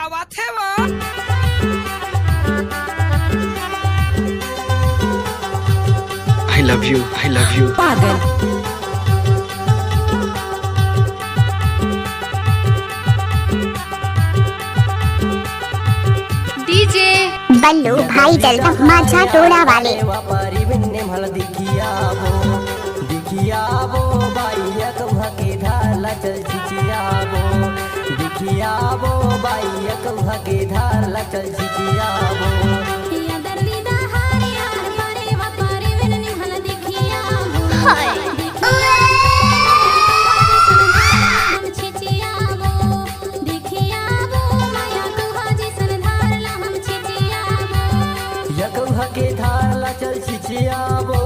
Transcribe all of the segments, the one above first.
बात है वो। I love you, I love you. पागल। डीजे बल्लू भाई जलवा माझा टोला वाले। व्यापारी बिन्ने भल दिखिया वो बाइया कौहा के धारला चल छिचिया वो बाइया कौहा के धारला चल छिचिया वो। कौहा के धारला चल छिचियाबो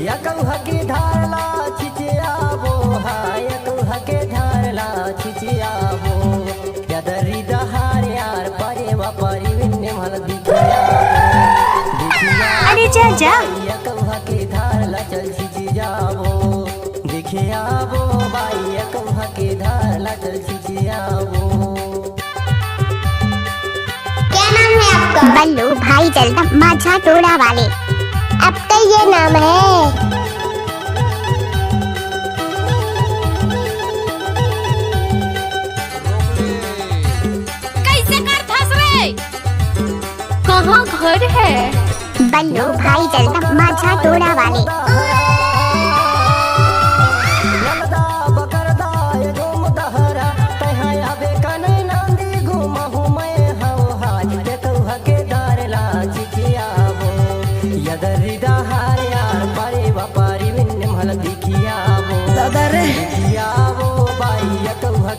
या कौहा के धारला छिचियाबो हाय कौहा के धारला छिचियाबो या दरी दहार यार परे व्यापारी बिन्ने भल दिखिया अरे जा जा या कौहा के धारला चल छिचियाबो दिखियाबो बाई या कौहा के धारला चल छिचियाबो। बल्लू भाई जलवा माझा टोला वाले। अब तो ये नाम है। कैसे कर धस रे? कहाँ घर है? बल्लू भाई जलवा माझा टोला वाले।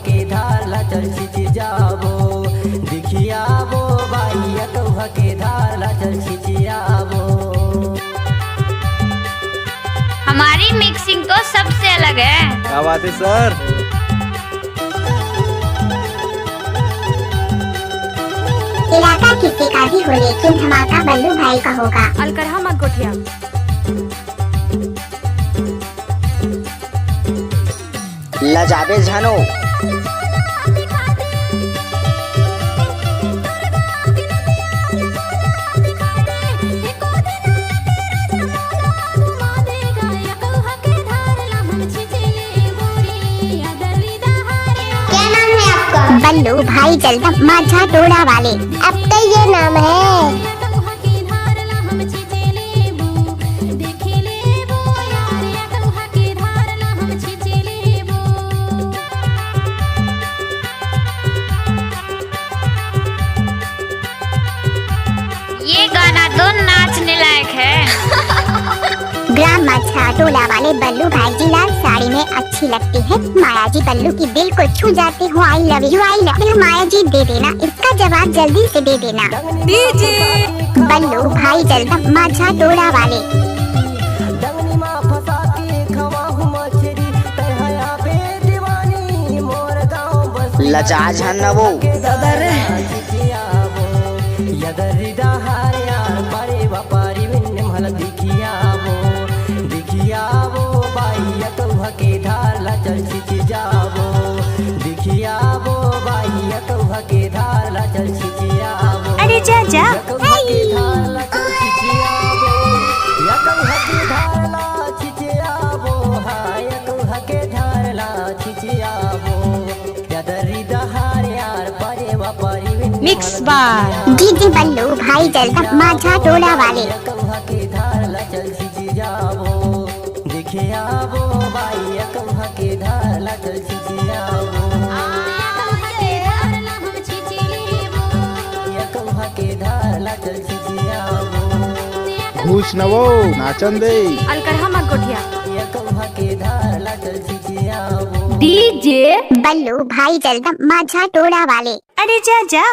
के धारला चल छिचियाबो दिखियाबो बाइया कौहा के धारला चल छिचियाबो। हमारी मिक्सिंग तो सबसे अलग है। क्या बात है सर? इलाका किसी का भी हो लेकिन धमाका बल्लू भाई का होगा। अलकरहा मत गोठिया। लजाबे झानो बल्लू भाई जलवा माझा टोला वाले। अब तो ये नाम है। ये गाना तो नाचने लायक है। ग्राम माझा टोला वाले बल्लू भाई जी लाल साड़ी में अच्छी लगती है। माया जी बल्लू की दिल को छू जाते हो। आई लव यू माया जी दे देना। इसका जवाब जल्दी से दे देना। डीजे बल्लू भाई जलवा माझा टोला वाले। लजा झन्नवो व्यापारी बिन्ने भल दिखियाबो बाइया कौहा के धारला चल छिचियाबो दिखियाबो बाइया कौहा के धारला चल छिचियाबो। अरे जा जा कौहा के धारला चल छिचियाबो या कौहा के धारला छिचियाबो हाय कौहा के धारला छिचियाबो या दरी दहार यार परे व्यापारी बिन्ने मिक्स बार डीजे बल्लू भाई जलवा माझा टोला वाले। कौहा के धारला चल छिचियाबो दिखियाबो बाइया कौहा के धारला चल छिचियाबो या कौहा के धारला चल छिचियाबो घूस नवो नाचन दे। अलकरहा मत गोठिया। या कौहा के धारला चल छिचियाबो। डीजे बल्लू भाई जलवा माझा टोला वाले। अरे जा जा